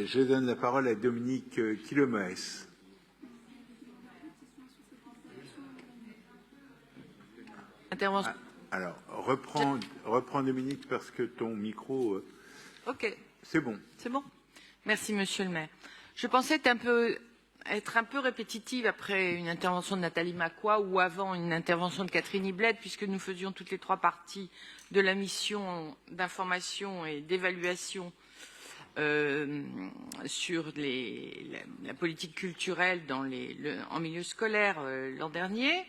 Je donne la parole à Dominique Quilomès. Intervention. Alors, reprends Dominique parce que ton micro... Ok. C'est bon. C'est bon. Merci, Monsieur le maire. Je pensais être un peu répétitive après une intervention de Nathalie Macquois ou avant une intervention de Catherine Ibled, puisque nous faisions toutes les trois parties de la mission d'information et d'évaluation sur la politique culturelle en milieu scolaire l'an dernier.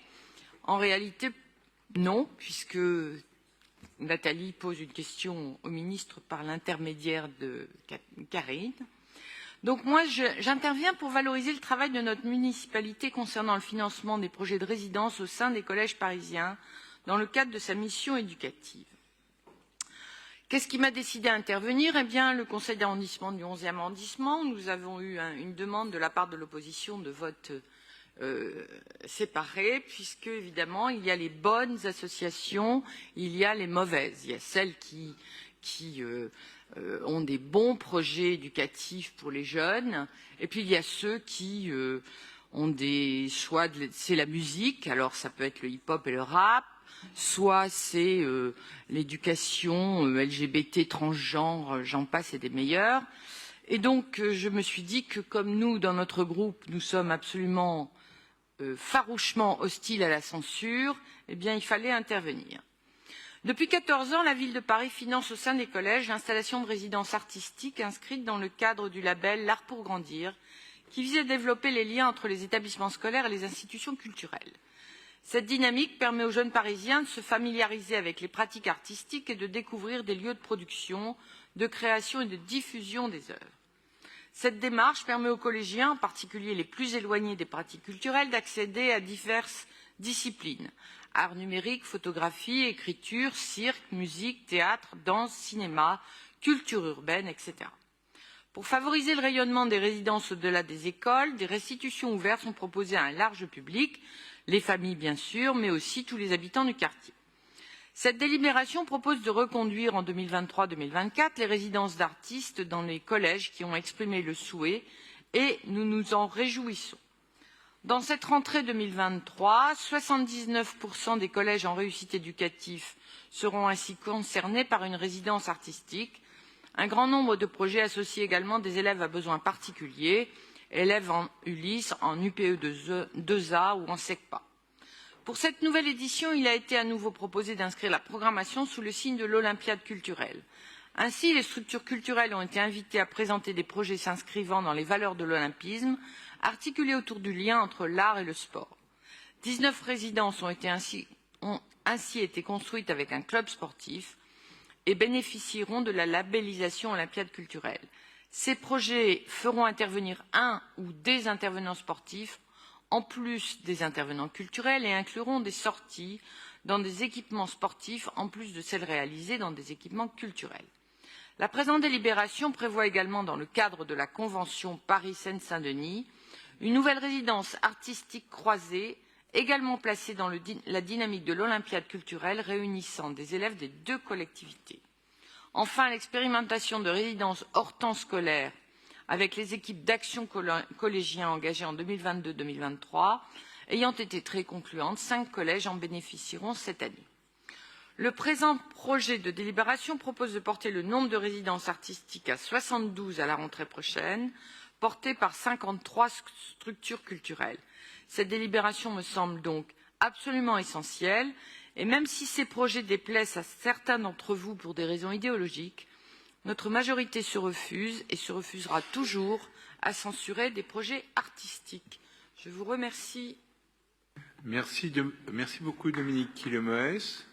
En réalité, non, puisque Nathalie pose une question au ministre par l'intermédiaire de Karine. Donc moi, j'interviens pour valoriser le travail de notre municipalité concernant le financement des projets de résidence au sein des collèges parisiens dans le cadre de sa mission éducative. Qu'est-ce qui m'a décidé à intervenir? Eh bien, le conseil d'arrondissement du 11e arrondissement, nous avons eu une demande de la part de l'opposition de vote séparé, puisque évidemment, il y a les bonnes associations, il y a les mauvaises. Il y a celles qui ont des bons projets éducatifs pour les jeunes, et puis il y a ceux qui ont des choix, c'est la musique, alors ça peut être le hip-hop et le rap, soit c'est l'éducation LGBT, transgenre, j'en passe et des meilleurs. Et donc je me suis dit que comme nous, dans notre groupe, nous sommes absolument farouchement hostiles à la censure, eh bien il fallait intervenir. Depuis 14 ans, la ville de Paris finance au sein des collèges l'installation de résidences artistiques inscrites dans le cadre du label L'Art pour grandir, qui vise à développer les liens entre les établissements scolaires et les institutions culturelles. Cette dynamique permet aux jeunes Parisiens de se familiariser avec les pratiques artistiques et de découvrir des lieux de production, de création et de diffusion des œuvres. Cette démarche permet aux collégiens, en particulier les plus éloignés des pratiques culturelles, d'accéder à diverses disciplines. Art numérique, photographie, écriture, cirque, musique, théâtre, danse, cinéma, culture urbaine, etc. Pour favoriser le rayonnement des résidences au-delà des écoles, des restitutions ouvertes sont proposées à un large public, les familles bien sûr, mais aussi tous les habitants du quartier. Cette délibération propose de reconduire en 2023-2024 les résidences d'artistes dans les collèges qui ont exprimé le souhait et nous nous en réjouissons. Dans cette rentrée 2023, 79% des collèges en réussite éducative seront ainsi concernés par une résidence artistique. Un grand nombre de projets associent également des élèves à besoins particuliers, élèves en ULIS, en UPE 2A ou en SECPA. Pour cette nouvelle édition, il a été à nouveau proposé d'inscrire la programmation sous le signe de l'Olympiade culturelle. Ainsi, les structures culturelles ont été invitées à présenter des projets s'inscrivant dans les valeurs de l'olympisme, articulés autour du lien entre l'art et le sport. 19 résidences ont ainsi été construites avec un club sportif et bénéficieront de la labellisation Olympiade culturelle. Ces projets feront intervenir un ou des intervenants sportifs en plus des intervenants culturels et incluront des sorties dans des équipements sportifs en plus de celles réalisées dans des équipements culturels. La présente délibération prévoit également, dans le cadre de la convention Paris-Seine-Saint-Denis, une nouvelle résidence artistique croisée, également placée dans la dynamique de l'Olympiade culturelle, réunissant des élèves des deux collectivités. Enfin, l'expérimentation de résidences hors temps scolaire avec les équipes d'action collégiens engagées en 2022-2023 ayant été très concluantes, 5 collèges en bénéficieront cette année. Le présent projet de délibération propose de porter le nombre de résidences artistiques à 72 à la rentrée prochaine, portées par 53 structures culturelles. Cette délibération me semble donc absolument essentielle, et même si ces projets déplaisent à certains d'entre vous pour des raisons idéologiques, notre majorité se refuse et se refusera toujours à censurer des projets artistiques. Je vous remercie. Merci beaucoup Dominique Quilomès.